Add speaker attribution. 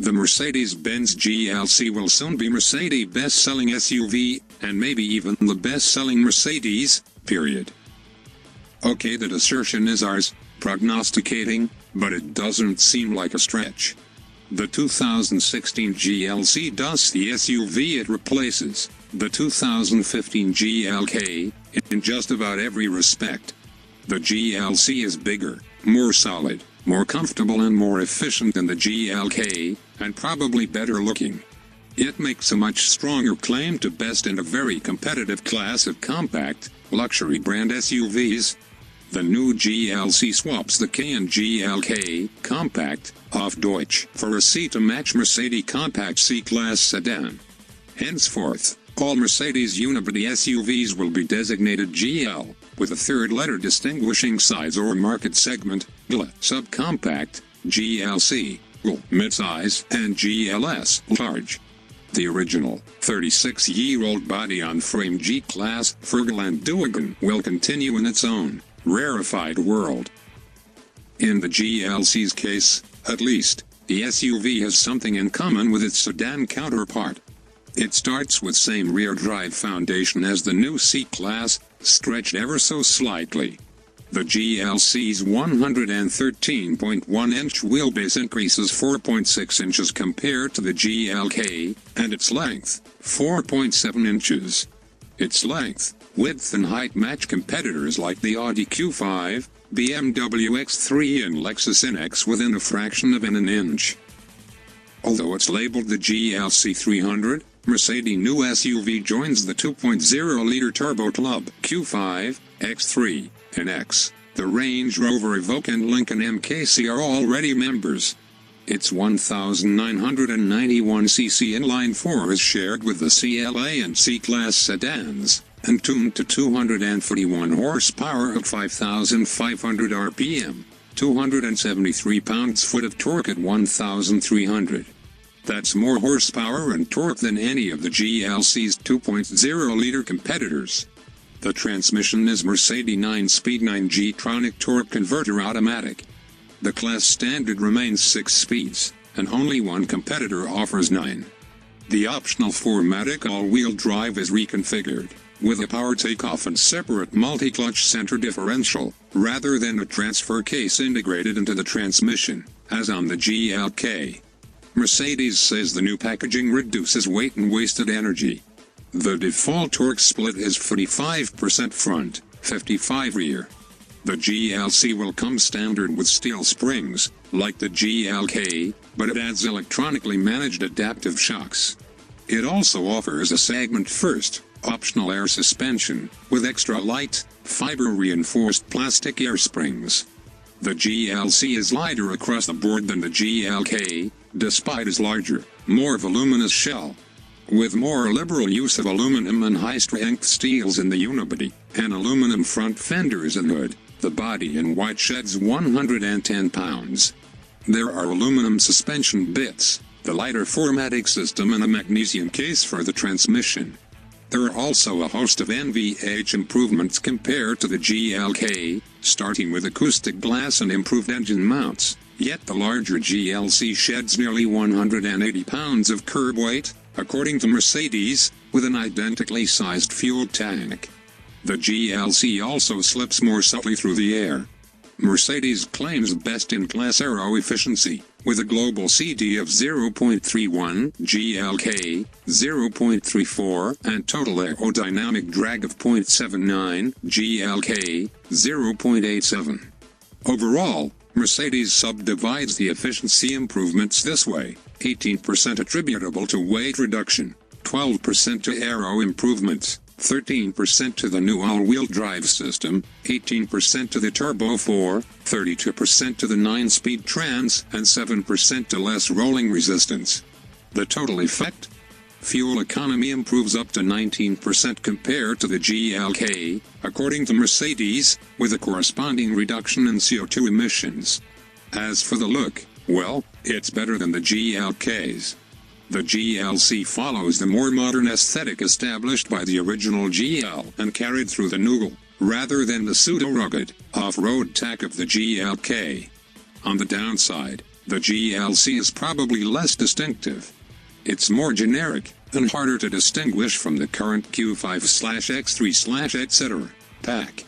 Speaker 1: The Mercedes Benz GLC will soon be Mercedes' best-selling SUV, and maybe even the best-selling Mercedes, period. Okay, that assertion is ours, prognosticating, but it doesn't seem like a stretch. The 2016 GLC dusts the SUV it replaces, the 2015 GLK, in just about every respect. The GLC is bigger, more solid, more comfortable and more efficient than the GLK, and probably better looking. It makes a much stronger claim to best in a very competitive class of compact, luxury brand SUVs. The new GLC swaps the K and GLK, compact, auf Deutsch, for a C-to-match Mercedes compact C-Class sedan. Henceforth, all Mercedes unibody SUVs will be designated GL, with a third-letter distinguishing size or market segment, GL subcompact, GLC, GL midsize, and GLS large. The original, 36-year-old body-on-frame G-Class Fergelandwagen will continue in its own, rarefied world. In the GLC's case, at least, the SUV has something in common with its sedan counterpart. It starts with same rear drive foundation as the new C-Class, stretched ever so slightly. The GLC's 113.1-inch wheelbase increases 4.6 inches compared to the GLK, and its length, 4.7 inches. Its length, width and height match competitors like the Audi Q5, BMW X3 and Lexus NX within a fraction of an inch. Although it's labeled the GLC 300, Mercedes' new SUV joins the 2.0-liter turbo club. Q5, X3, and X, the Range Rover Evoque and Lincoln MKC are already members. Its 1,991cc inline-4 is shared with the CLA and C-Class sedans, and tuned to 241 horsepower at 5,500 RPM, 273 pounds-foot of torque at 1,300. That's more horsepower and torque than any of the GLC's 2.0-liter competitors. The transmission is Mercedes 9-speed 9G-tronic torque converter automatic. The class standard remains 6 speeds, and only one competitor offers 9. The optional 4MATIC all-wheel drive is reconfigured, with a power takeoff and separate multi-clutch center differential, rather than a transfer case integrated into the transmission, as on the GLK. Mercedes says the new packaging reduces weight and wasted energy. The default torque split is 45% front, 55% rear. The GLC will come standard with steel springs, like the GLK, but it adds electronically managed adaptive shocks. It also offers a segment-first, optional air suspension, with extra light, fiber-reinforced plastic air springs. The GLC is lighter across the board than the GLK, despite its larger, more voluminous shell. With more liberal use of aluminum and high-strength steels in the unibody, and aluminum front fenders and hood, the body in white sheds 110 pounds. There are aluminum suspension bits, the lighter 4MATIC system and a magnesium case for the transmission. There are also a host of NVH improvements compared to the GLK, starting with acoustic glass and improved engine mounts, yet the larger GLC sheds nearly 180 pounds of curb weight, according to Mercedes, with an identically sized fuel tank. The GLC also slips more subtly through the air. Mercedes claims best-in-class aero efficiency, with a global CD of 0.31, GLK, 0.34, and total aerodynamic drag of 0.79, GLK, 0.87. Overall, Mercedes subdivides the efficiency improvements this way: 18% attributable to weight reduction, 12% to aero improvements, 13% to the new all-wheel drive system, 18% to the Turbo 4, 32% to the 9-speed trans, and 7% to less rolling resistance. The total effect? Fuel economy improves up to 19% compared to the GLK, according to Mercedes, with a corresponding reduction in CO2 emissions. As for the look, well, it's better than the GLK's. The GLC follows the more modern aesthetic established by the original GL and carried through the Nougle, rather than the pseudo-rugged, off-road tack of the GLK. On the downside, The GLC is probably less distinctive. It's more generic, and harder to distinguish from the current Q5/X3/etc. pack.